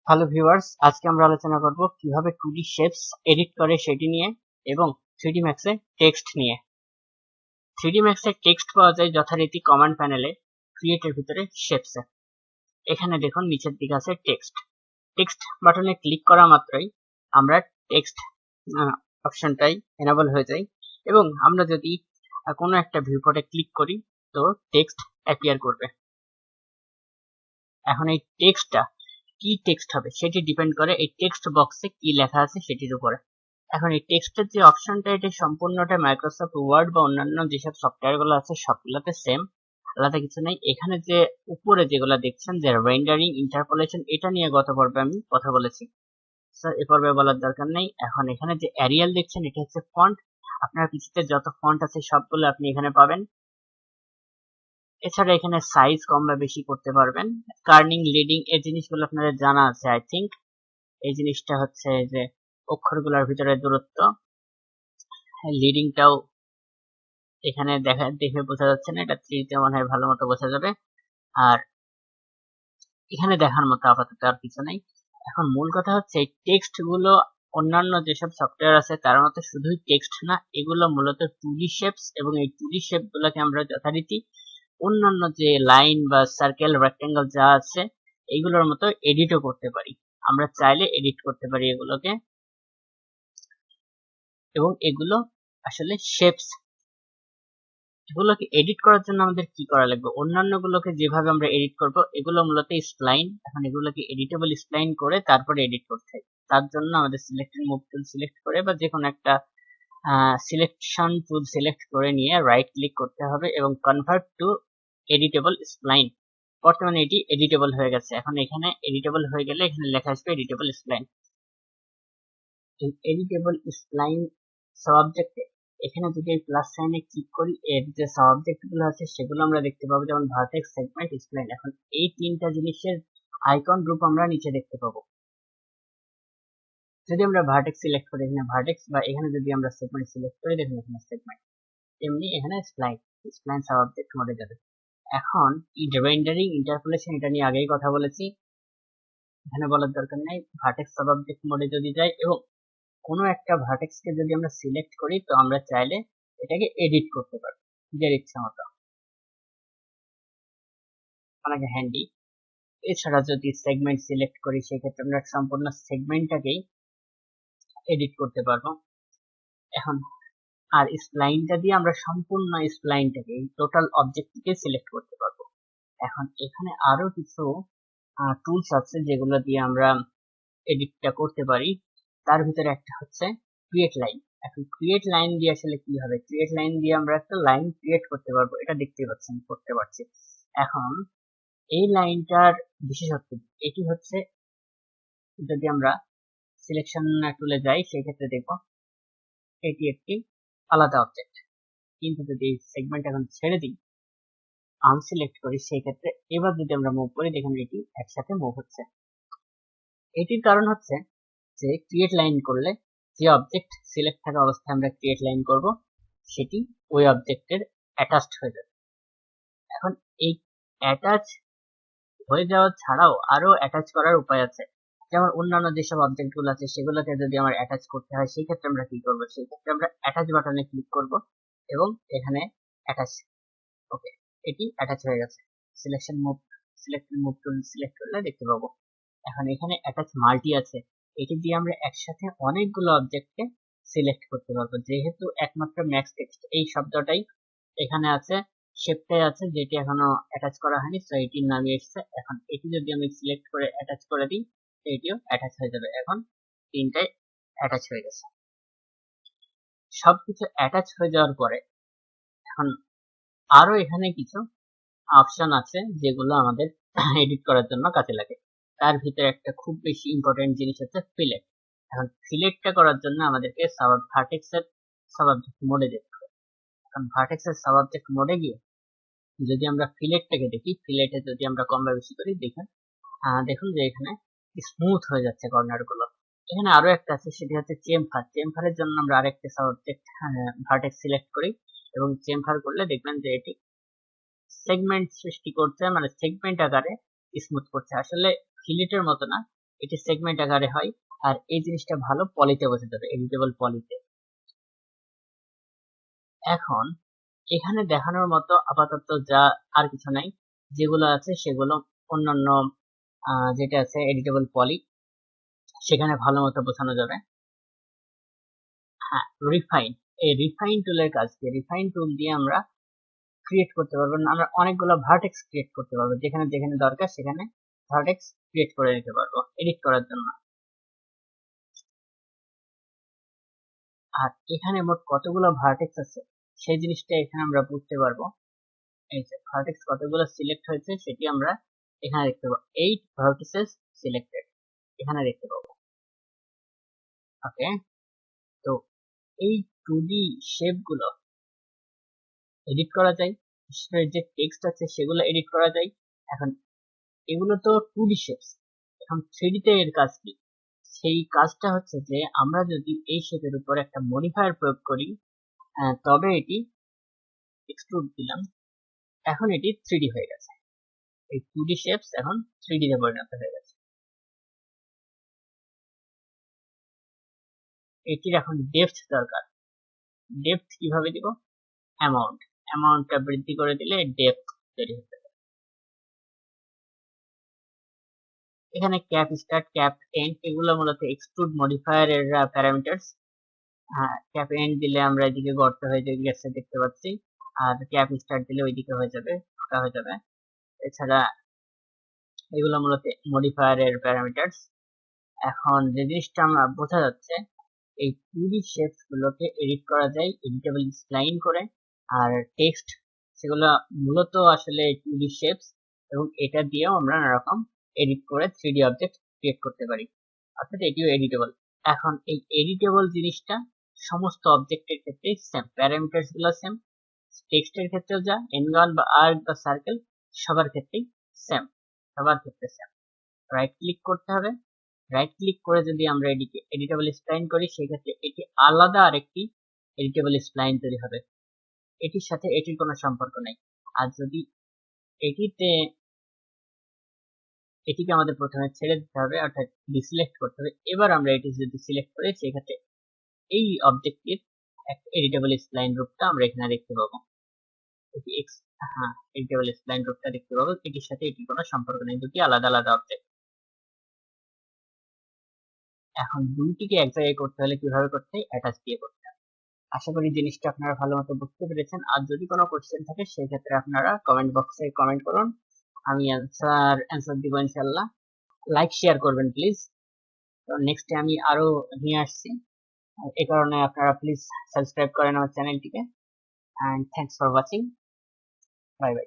Hello viewers, আজকে আমরা আলোচনা করব কিভাবে 2D শেপস এডিট করে সেটি নিয়ে এবং 3D Max এ টেক্সট নিয়ে। 3D Max এ টেক্সট পাওয়া যায় যথারীতি কমান্ড প্যানেলে ক্রিয়েটের ভিতরে শেপসে। এখানে দেখুন নিচের দিকে আছে টেক্সট। টেক্সট বাটনে ক্লিক করা মাত্রই আমরা টেক্সট অপশনটাই এনেবল হয়ে যায় এবং আমরা যদি কোনো একটা ভিউপটে ক্লিক করি তো টেক্সট অ্যাপিয়ার করবে। এখন এই টেক্সটটা কি টেক্সট হবে সেটি ডিপেন্ড করে এই টেক্সট বক্সে কি লেখা আছে সেটির উপরে। এখন এই টেক্সটের যে অপশনটা এটা সম্পূর্ণটা মাইক্রোসফট ওয়ার্ড বা অন্যান্য যেসব সফটওয়্যারগুলো আছে সবগুলোতে সেম, আলাদা কিছু নাই। এখানে যে উপরে যেগুলো দেখছেন যে রেন্ডারিং, ইন্টারপোলেশন, এটা নিয়ে গত পর্বে আমি কথা বলেছি, স্যার এ পর্বে বলার দরকার নেই। এখন এখানে যে অ্যারিয়াল দেখছেন এটা হচ্ছে ফন্ট। আপনার পিসিতে যত ফন্ট আছে সবগুলো আপনি এখানে পাবেন। এছাড়া এখানে সাইজ কম বা বেশি করতে পারবেন। কার্নিং, লিডিং এই জিনিসগুলো আপনাদের জানা আছে আই থিঙ্ক। এই জিনিসটা হচ্ছে যে অক্ষরগুলোর ভিতরে দূরত্ব। লিডিংটাও এখানে দেখে বোঝা যাচ্ছে না, এটা 3 তে মনে হয় ভালো মতো বোঝা যাবে। আর এখানে দেখার মতো আপাতত আর কিছু নাই। এখন মূল কথা হচ্ছে এই টেক্সট গুলো অন্যান্য যেসব সফটওয়্যার আছে তার মতো শুধুই টেক্সট না, এগুলো মূলত 2D শেপস এবং এই 2D শেপ গুলোকে আমরা যথারীতি অন্যান্য যে লাইন বা সার্কেল, রেক্টেঙ্গল যা আছে এইগুলোর মতো এডিটও করতে পারি। আমরা চাইলে এডিট করতে পারি এগুলোকে, এবং এগুলো আসলে শেপস। এগুলোকে এডিট করার জন্য আমাদের কি করা লাগবে? অন্যান্য গুলোকে যেভাবে আমরা এডিট করব এগুলো মূলত স্প্লাইন। এখন এগুলোকে এডিটেবল স্প্লাইন করে তারপরে এডিট করতে হয়। তার জন্য আমাদের সিলেক্টেড মুভ টুল সিলেক্ট করে বা যে কোনো একটা সিলেকশন টুল সিলেক্ট করে নিয়ে রাইট ক্লিক করতে হবে এবং কনভার্ট টু এডিটেবল স্প্লাইন। বর্তমানে এটি এডিটেবল হয়ে গেছে। এখন এখানে এডিটেবল হয়ে গেলে এখানে লেখা আসবে এডিটেবল স্প্লাইন। এডিটেবল স্প্লাইন সাবজেক্টে এখানে যদি প্লাস সাইনে ক্লিক করি এর যে সাবজেক্ট গুলো আছে সেগুলো আমরা দেখতে পাবো, যেমন ভার্টেক্স, সেগমেন্ট, স্প্লাইন। এখন এই তিনটা জিনিসের আইকন গ্রুপ আমরা নিচে দেখতে পাবো। যদি আমরা ভার্টেক্স সিলেক্ট করি এখানে ভার্টেক্স, বা এখানে যদি আমরা সেগমেন্ট সিলেক্ট করি দেখুন এখানে সেগমেন্ট, তেমনি এখানে স্প্লাইন, স্প্লাইন সাবজেক্ট মোডে যাবে। এখন রেন্ডারিং, ইন্টারপোলেশন এটা নিয়ে আগেই কথা বলেছি, এখানে বলার দরকার নেই। ভার্টেক্স সাবজেক্ট মোডে যদি যাই এবং কোনো একটা ভার্টেক্সকে যদি আমরা সিলেক্ট করি তো আমরা চাইলে এটাকে এডিট করতে পারবো নিজের ইচ্ছা মতো, অনেক হ্যান্ডি। এছাড়া যদি সেগমেন্ট সিলেক্ট করি সেক্ষেত্রে আমরা সম্পূর্ণ সেগমেন্টটাকেই এডিট করতে পারবো। এখন আর স্প্লাইনটা দিয়ে আমরা সম্পূর্ণ স্প্লাইনটাকে, টোটাল অবজেক্টকে সিলেক্ট করতে পারবো। এখন এখানে আরো কিছু টুলস আছে যেগুলো দিয়ে আমরা এডিটটা করতে পারি। তার ভিতরে একটা হচ্ছে ক্রিয়েট লাইন। এখন ক্রিয়েট লাইন দিয়ে আসলে কি হবে? ক্রিয়েট লাইন দিয়ে আমরা একটা লাইন ক্রিয়েট করতে পারবো, এটা দেখতে পাচ্ছেন করতে পারছি। এখন এই লাইনটার বিশেষত্ব এটি হচ্ছে, যদি আমরা সিলেকশন টুলে যাই সেই ক্ষেত্রে দেখব এটি একটি আলাদা অবজেক্ট, কিন্তু যদি সেগমেন্ট এখন ছেড়ে দিই, আনসিলেক্ট করি সেই ক্ষেত্রে এবার যদি আমরা মুভ করি দেখুন এটি একসাথে মুভ হচ্ছে। এটির কারণ হচ্ছে যে ক্রিয়েট লাইন করলে যে অবজেক্ট সিলেক্ট থাকা অবস্থায় আমরা ক্রিয়েট লাইন করব সেটি ওই অবজেক্টের অ্যাটাচড হয়ে যাবে। এখন এই অ্যাটাচ হয়ে যাওয়া ছাড়াও আরো অ্যাটাচ করার উপায় আছে, যেমন অন্যান্য যেসব অবজেক্ট গুলো আছে সেগুলোকে যদি আমার অ্যাটাচ করতে হয় সেই ক্ষেত্রে আমরা কি করব? সেই ক্ষেত্রে আমরা অ্যাটাচ বাটনে ক্লিক করব এবং এখানে অ্যাটাচ, ওকে, এটি অ্যাটাচ হয়ে গেছে। সিলেক্টেড মুভ টুল সিলেক্ট করলে দেখতে পাবো এখন এখানে অ্যাটাচ মাল্টি আছে, এটি দিয়ে আমরা একসাথে অনেকগুলো অবজেক্টকে সিলেক্ট করতে পারবো। যেহেতু একমাত্র ম্যাক্স টেক্সট এই শব্দটাই এখানে আছে, শেপটাই আছে যেটি এখনো অ্যাটাচ করা হয়নি, তো এটির নামই এসেছে। এখন এটি যদি আমি সিলেক্ট করে অ্যাটাচ করে দিই এটিও অ্যাটাচ হয়ে যাবে। এখন তিনটাই অ্যাটাচ হয়ে গেছে। সবকিছু অ্যাটাচ হয়ে যাওয়ার পরে এখন আরো এখানে কিছু অপশন আছে যেগুলো আমাদের এডিট করার জন্য কাজে লাগে। তার ভিতরে একটা খুব বেশি ইম্পর্টেন্ট জিনিস হচ্ছে ফিলেট। এখন ফিলেটটা করার জন্য আমাদেরকে ভার্টেক্সের সাবজেক্ট মোডে যেতে হবে। এখন ভার্টেক্সের সাবজেক্ট মোডে গিয়ে যদি আমরা ফিলেটটাকে দেখি, ফিলেটে যদি আমরা কম বা বেশি করি দেখুন যে এখানে স্মুথ হয়ে যাচ্ছে কর্নার গুলো। এখানে আরো একটা আছে সেটি হচ্ছে চেমফার। চেমফারের জন্য আমরা আরেকটা সাবজেক্ট ভার্টেক্স সিলেক্ট করি এবং চেমফার করলে দেখবেন যে এটি সেগমেন্ট সৃষ্টি করছে, মানে সেগমেন্ট আকারে স্মুথ করছে। আসলে ফিলেটের মতো না, এটি সেগমেন্ট আকারে হয়। আর এই জিনিসটা ভালো পলিতে বোঝা যাবে, এডিটেবল পলিতে। এখন এখানে দেখানোর মতো আপাতত যা আর কিছু নাই, যেগুলো আছে সেগুলো অন্যান্য যেটা আছে এডিটেবল পলি, সেখানে ভালো মতো বোঝানো যাবে। হ্যাঁ, রিফাইন, এই রিফাইন টুলের কাজ কি? রিফাইন টুল দিয়ে আমরা ক্রিয়েট করতে পারবো, আমরা অনেকগুলো ভার্টেক্স ক্রিয়েট করতে পারবো, যেখানে যেখানে দরকার সেখানে ভার্টেক্স ক্রিয়েট করে নিতে পারবো এডিট করার জন্য। আর এখানে মোট কতগুলো ভার্টেক্স আছে সেই জিনিসটা এখানে আমরা বুঝতে পারবো। এই যে ভার্টেক্স কতগুলো সিলেক্ট হয়েছে সেটি আমরা এখানে দেখতে পাবো। 8 ভার্টিসেস সিলেক্টেড এখানে দেখতে পাবো। ওকে, তো এই 2D শেপ গুলো এডিট করা যায়, যে টেক্সট আছে সেগুলো এডিট করা যায়। এখন এগুলো তো 2D শেপস, এখন 3D তে এর কাজ কি? সেই কাজটা হচ্ছে যে আমরা যদি এই শেপের উপর একটা মডিফায়ার প্রয়োগ করি, তবে এটি এক্সট্রুড দিলাম, এখন এটি 3D হয়ে গেছে। এই 2D শেপস এখন 3D তে পরিণত হয়ে গেছে। এটির এখন ডেপথ দরকার। ডেপথ কিভাবে দিব? অ্যামাউন্টটা বৃদ্ধি করে দিলে ডেপথ তৈরি হতে পারে। এখানে ক্যাপ স্টার্ট, ক্যাপ এন্ড এগুলো মূলত এক্সট্রুড মডিফায়ার এর প্যারামিটারস। ক্যাপ এন্ড দিলে আমরা এদিকে গর্ত হয়ে গেছে দেখতে পাচ্ছি, আর ক্যাপ স্টার্ট দিলে ওইদিকে হয়ে যাবে, ফাঁকা হয়ে যাবে। এছাড়া এগুলো মূলত মডিফায়ার এর প্যারামিটারস। এখন যে জিনিসটা আমরা বোঝা যাচ্ছে, এই 2D শেপস গুলোকে এডিট করা যায় এডিটেবল স্প্লাইন করে, আর টেক্সট সেগুলো মূলত আসলে 2D শেপস, এবং এটা দিয়েও আমরা নানা রকম এডিট করে 3D অবজেক্ট ক্রিয়েট করতে পারি, অর্থাৎ এটিও এডিটেবল। এখন এই এডিটেবল জিনিসটা সমস্ত অবজেক্টের ক্ষেত্রে সেম, প্যারামিটারস গুলো সেম, টেক্সটের ক্ষেত্রেও যা এনগান বা আর্ক বা সার্কেল সবার ক্ষেত্রেই সেম, সবার ক্ষেত্রে সেম। রাইট ক্লিক করতে হবে, রাইট ক্লিক করে যদি আমরা এটিকে এডিটেবল স্প্লাইন করি, সেক্ষেত্রে এটি আলাদা আরেকটি এডিটেবল স্প্লাইন তৈরি হবে, এটির সাথে এটির কোনো সম্পর্ক নেই। আর যদি এটিকে আমাদের প্রথমে ছেড়ে দিতে হবে, অর্থাৎ ডিসিলেক্ট করতে হবে। এবার আমরা এটি যদি সিলেক্ট করি, সেক্ষেত্রে এই অবজেক্টের একটা এডিটেবল স্প্লাইন রূপটা আমরা এখানে দেখতে পাবো। এডিটেবল স্প্লাইন রূপটা দেখতে পাবো, এটির সাথে এটির কোনো সম্পর্ক নেই, দুটি আলাদা আলাদা অবজেক্ট। এখন দুইটিকে এক জায়গায় করতে হলে কিভাবে করতে হয়? অ্যাটাচ দিয়ে করতে হয়। আশা করি জিনিসটা আপনারা ভালো মতো বুঝতে পেরেছেন। আর যদি কোনো কোশ্চেন থাকে সেক্ষেত্রে আপনারা কমেন্ট বক্সে কমেন্ট করুন, আমি অ্যান্সার দিব ইনশাল্লাহ। লাইক শেয়ার করবেন প্লিজ, তো নেক্সটে আমি আরো নিয়ে আসছি, এই কারণে আপনারা প্লিজ সাবস্ক্রাইব করেন আমার চ্যানেলটিকে। And thanks for watching, bye bye.